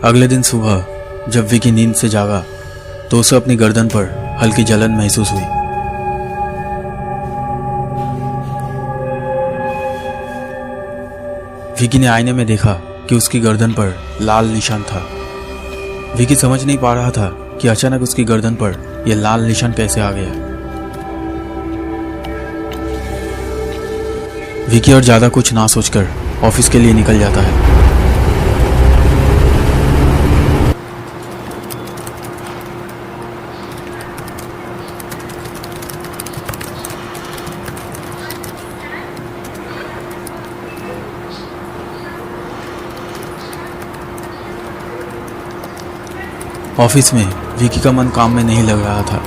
अगले दिन सुबह जब विकी नींद से जागा तो उसे अपनी गर्दन पर हल्की जलन महसूस हुई। विकी ने आईने में देखा कि उसकी गर्दन पर लाल निशान था। विकी समझ नहीं पा रहा था कि अचानक उसकी गर्दन पर यह लाल निशान कैसे आ गया। विकी और ज्यादा कुछ ना सोचकर ऑफिस के लिए निकल जाता है। ऑफिस में विकी का मन काम में नहीं लग रहा था।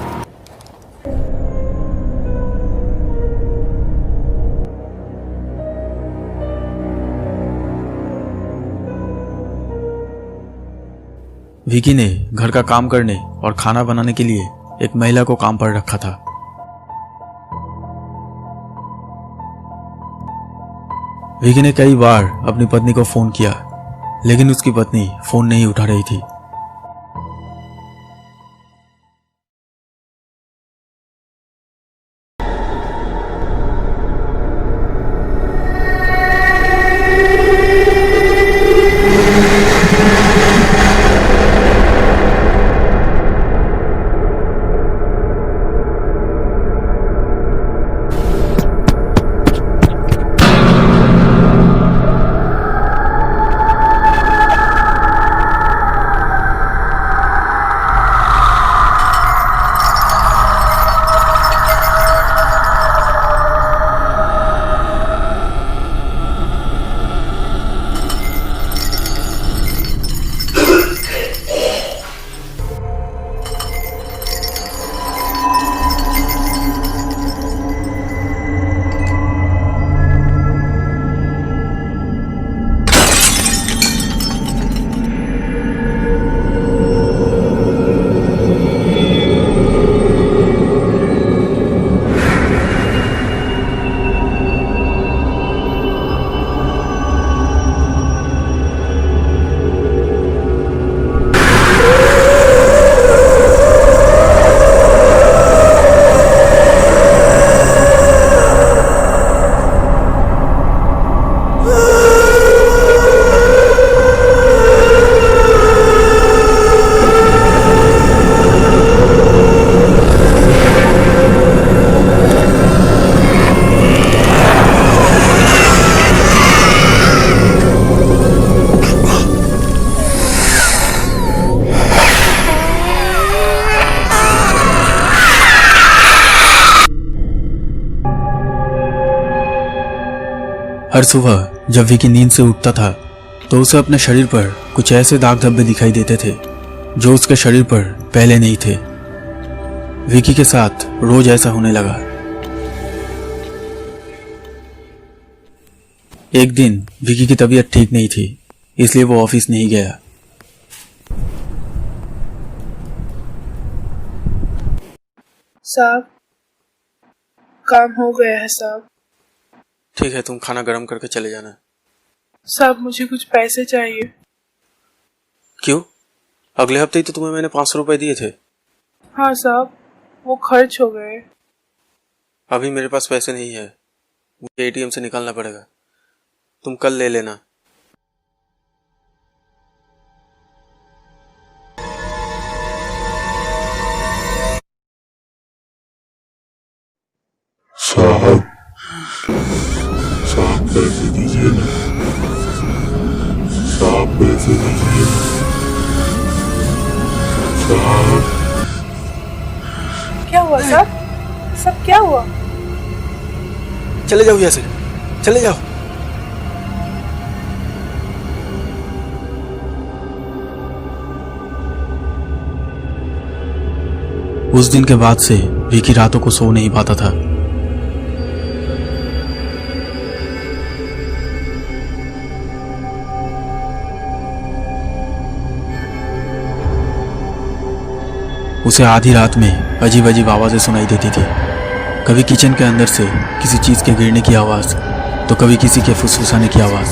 विकी ने घर का काम करने और खाना बनाने के लिए एक महिला को काम पर रखा था। विकी ने कई बार अपनी पत्नी को फोन किया, लेकिन उसकी पत्नी फोन नहीं उठा रही थी। हर सुबह जब विकी नींद से उठता था तो उसे अपने शरीर पर कुछ ऐसे दाग धब्बे दिखाई देते थे जो उसके शरीर पर पहले नहीं थे। विकी के साथ रोज ऐसा होने लगा। एक दिन विकी की तबीयत ठीक नहीं थी, इसलिए वो ऑफिस नहीं गया। साहब, काम हो गया है साहब। ठीक है, तुम खाना गर्म करके चले जाना। साहब, मुझे कुछ पैसे चाहिए। क्यों? अगले हफ्ते ही तो तुम्हें मैंने 500 रुपए दिए थे। हाँ साहब, वो खर्च हो गए। अभी मेरे पास पैसे नहीं है, मुझे एटीएम से निकालना पड़ेगा। तुम कल ले लेना। साहब, पैसे दीजिए ना। साहब, पैसे दीजिए ना। साहब। क्या हुआ साहब? सब क्या हुआ? चले जाओ यहाँ से, चले जाओ। उस दिन के बाद से विकी रातों को सो नहीं पाता था। उसे आधी रात में अजीब अजीब आवाजें सुनाई देती थी। कभी किचन के अंदर से किसी चीज के गिरने की आवाज, तो कभी किसी के फुसफुसाने की आवाज।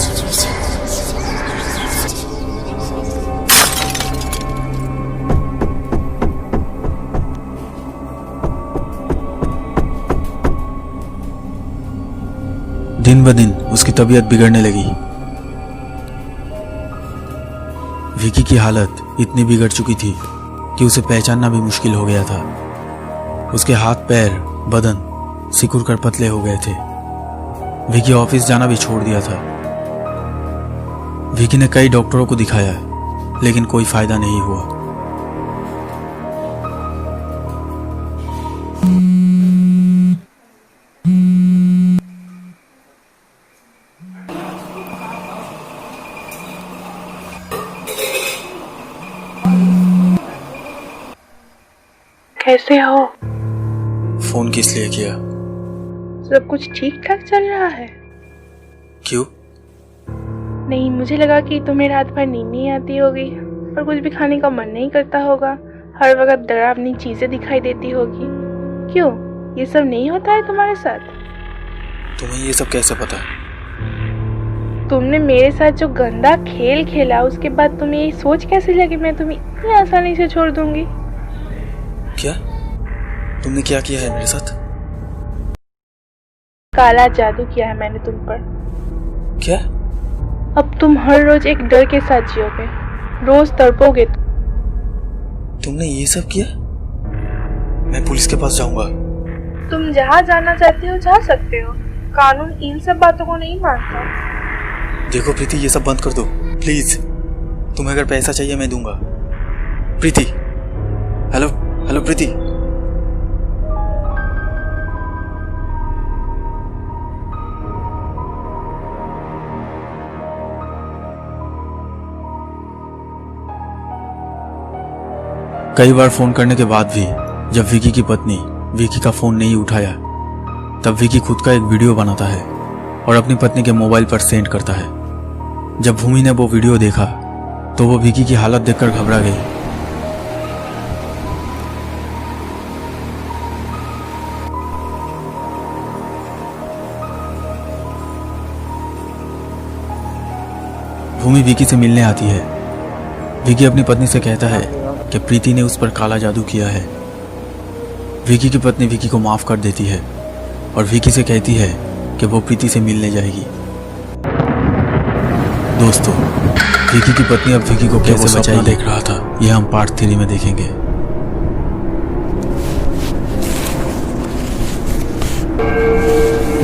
दिन ब दिन उसकी तबीयत बिगड़ने लगी। विकी की हालत इतनी बिगड़ चुकी थी कि उसे पहचानना भी मुश्किल हो गया था। उसके हाथ पैर बदन सिकुड़ कर पतले हो गए थे। विकी ऑफिस जाना भी छोड़ दिया था। विकी ने कई डॉक्टरों को दिखाया लेकिन कोई फायदा नहीं हुआ। कैसे हो? फोन किस लिए किया? सब कुछ ठीक ठाक चल रहा है? क्यों? नहीं, मुझे लगा कि तुम्हें रात भर नींद नहीं आती होगी और कुछ भी खाने का मन नहीं करता होगा। हर वक्त डरावनी चीजें दिखाई देती होगी। क्यों, ये सब नहीं होता है तुम्हारे साथ? तुम्हें ये सब कैसे पता? तुमने मेरे साथ जो गंदा खेल खेला उसके बाद तुम्हें ये सोच कैसे लगी मैं तुम्हें इतनी आसानी से छोड़ दूंगी? क्या? तुमने क्या किया है मेरे साथ? काला जादू किया है मैंने तुम पर। क्या? अब तुम हर रोज एक डर के साथ जियोगे, रोज तड़पोगे। तुमने ये सब किया? मैं पुलिस के पास जाऊंगा। तुम जहाँ जाना चाहते हो जा सकते हो, कानून इन सब बातों को नहीं मानता। देखो प्रीति, ये सब बंद कर दो प्लीज। तुम्हें अगर पैसा चाहिए मैं दूंगा। प्रीति, हेलो हेलो प्रीति। कई बार फोन करने के बाद भी जब विकी की पत्नी विकी का फोन नहीं उठाया तब विकी खुद का एक वीडियो बनाता है और अपनी पत्नी के मोबाइल पर सेंड करता है। जब भूमि ने वो वीडियो देखा तो वो विकी की हालत देखकर घबरा गई। भूमि विकी से मिलने आती है। विकी अपनी पत्नी से कहता है कि प्रीति ने उस पर काला जादू किया है। विकी की पत्नी विकी को माफ कर देती है और विकी से कहती है कि वो प्रीति से मिलने जाएगी। दोस्तों, विकी की पत्नी अब विकी को कैसे बचाएगी देख रहा था, यह हम पार्ट 3 में देखेंगे।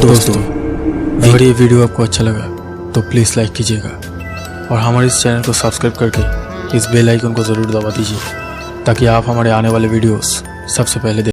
दोस्तों, अगर ये वीडियो आपको अच्छा लगा तो प्लीज़ लाइक कीजिएगा और हमारे इस चैनल को सब्सक्राइब करके इस बेल आइकन को ज़रूर दबा दीजिए ताकि आप हमारे आने वाले वीडियोस सबसे पहले